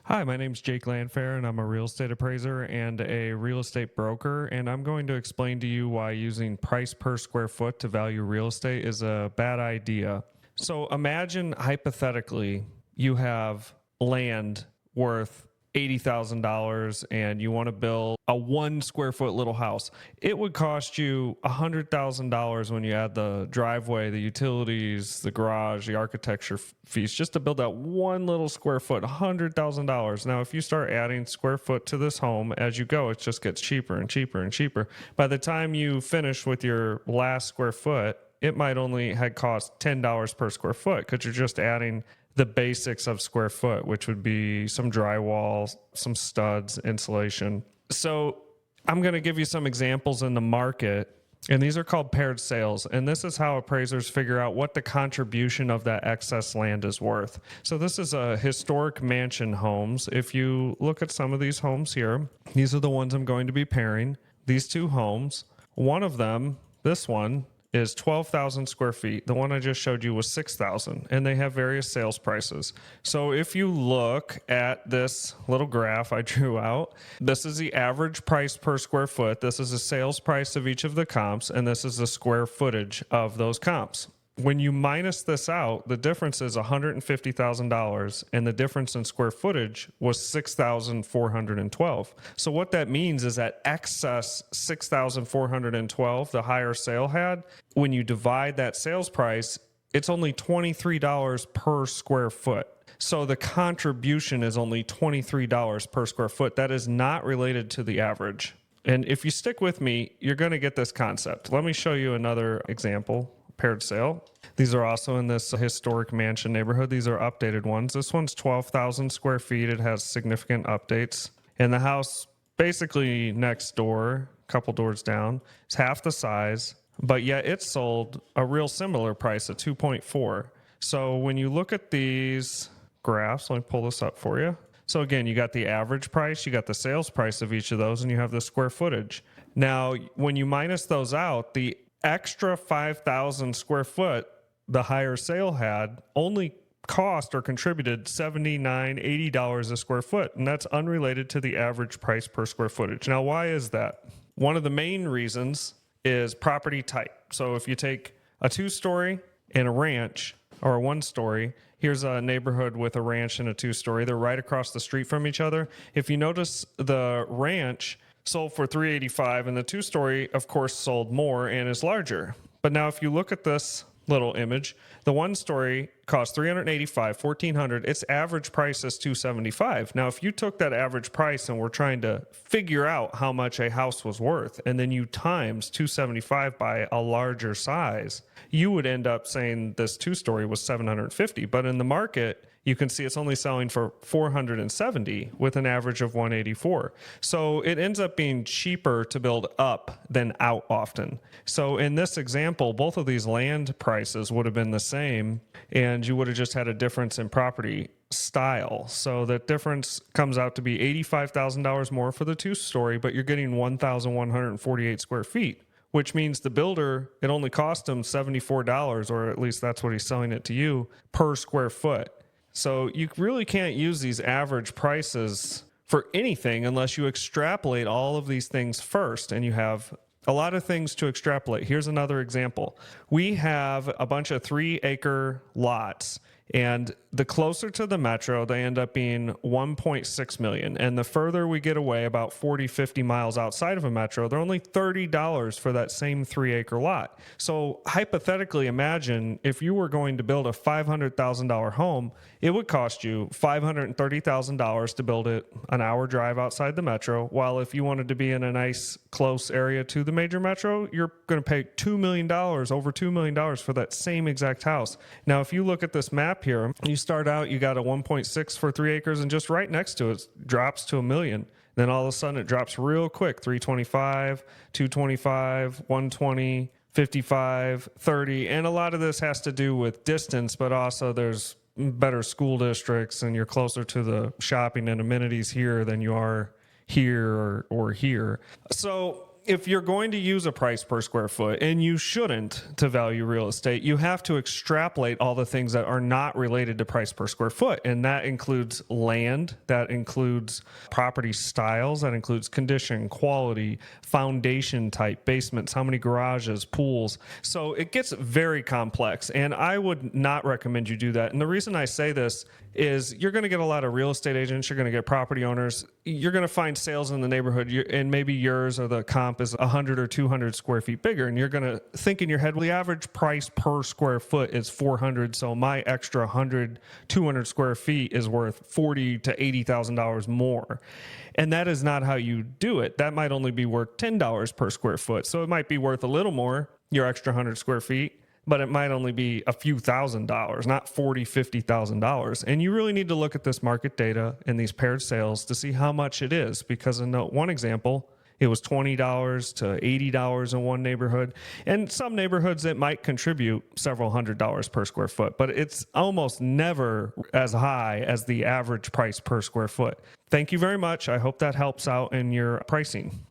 Hi, my name's Jake Landfair, and I'm a real estate appraiser and a real estate broker. And I'm going to explain to you why using price per square foot to value real estate is a bad idea. So imagine hypothetically you have land worth $80,000 and you want to build a 1 square foot little house. It would cost you $100,000 when you add the driveway, the utilities, the garage, the architecture fees, just to build that 1 little square foot, $100,000. Now, if you start adding square foot to this home as you go, it just gets cheaper and cheaper and cheaper. By the time you finish with your last square foot, it might only had cost $10 per square foot because you're just adding the basics of square foot, which would be some drywall, some studs, insulation. So I'm going to give you some examples in the market, and these are called paired sales. And this is how appraisers figure out what the contribution of that excess land is worth. So this is a historic mansion homes. If you look at some of these homes here, these are the ones I'm going to be pairing. These two homes, one of them, this one, is 12,000 square feet. The one I just showed you was 6,000, and they have various sales prices. So if you look at this little graph I drew out, this is the average price per square foot. This is the sales price of each of the comps, and this is the square footage of those comps. When you minus this out, the difference is $150,000, and the difference in square footage was 6,412. So what that means is that excess 6,412, the higher sale had, when you divide that sales price, it's only $23 per square foot. So the contribution is only $23 per square foot. That is not related to the average. And if you stick with me, you're going to get this concept. Let me show you another example. Paired sale. These are also in this historic mansion neighborhood. These are updated ones. This one's 12,000 square feet. It has significant updates. And the house basically next door, a couple doors down, is half the size, but yet it's sold a real similar price at 2.4. So when you look at these graphs, let me pull this up for you. So again, you got the average price, you got the sales price of each of those, and you have the square footage. Now, when you minus those out, the extra 5,000 square foot the higher sale had only cost or contributed $79, $80 a square foot, and that's unrelated to the average price per square footage. Now, why is that? One of the main reasons is property type. So if you take a 2-story and a ranch, or a 1-story, here's a neighborhood with a ranch and a 2-story. They're right across the street from each other. If you notice, the ranch sold for $385, and the 2-story, of course, sold more and is larger. But now if you look at this little image, the 1-story cost $385, $1,400. Its average price is $275. Now, if you took that average price and were trying to figure out how much a house was worth, and then you times $275 by a larger size, you would end up saying this 2-story was $750. But in the market, you can see it's only selling for $470 with an average of $184. So it ends up being cheaper to build up than out often. So in this example, both of these land prices would have been the same, and you would have just had a difference in property style. So that difference comes out to be $85,000 more for the 2-story, but you're getting 1,148 square feet, which means the builder, it only cost him $74, or at least that's what he's selling it to you, per square foot. So you really can't use these average prices for anything unless you extrapolate all of these things first, and you have a lot of things to extrapolate. Here's another example. We have a bunch of 3-acre lots, and the closer to the metro, they end up being 1.6 million. And the further we get away, about 40, 50 miles outside of a metro, they're only $30 for that same 3-acre lot. So hypothetically, imagine if you were going to build a $500,000 home, it would cost you $530,000 to build it an hour drive outside the metro. While if you wanted to be in a nice close area to the major metro, you're going to pay $2 million, over $2 million for that same exact house. Now, if you look at this map here, you start out, you got a 1.6 for 3 acres, and just right next to it drops to $1 million. Then all of a sudden it drops real quick, 325, 225, 120, 55, 30. And a lot of this has to do with distance, but also there's better school districts, and you're closer to the shopping and amenities here than you are here or here. So if you're going to use a price per square foot, and you shouldn't to value real estate, you have to extrapolate all the things that are not related to price per square foot. And that includes land, that includes property styles, that includes condition, quality, foundation type, basements, how many garages, pools. So it gets very complex, and I would not recommend you do that. And the reason I say this is you're going to get a lot of real estate agents, you're going to get property owners, you're going to find sales in the neighborhood, and maybe yours or the comp is 100 or 200 square feet bigger, and you're going to think in your head, well, the average price per square foot is 400, so my extra 100, 200 square feet is worth $40,000 to $80,000 more. And that is not how you do it. That might only be worth $10 per square foot. So it might be worth a little more, your extra 100 square feet, but it might only be a few $1,000s, not $40,000, $50,000. And you really need to look at this market data and these paired sales to see how much it is, because in one example, it was $20 to $80 in one neighborhood. And some neighborhoods, it might contribute several $100s per square foot, but it's almost never as high as the average price per square foot. Thank you very much. I hope that helps out in your pricing.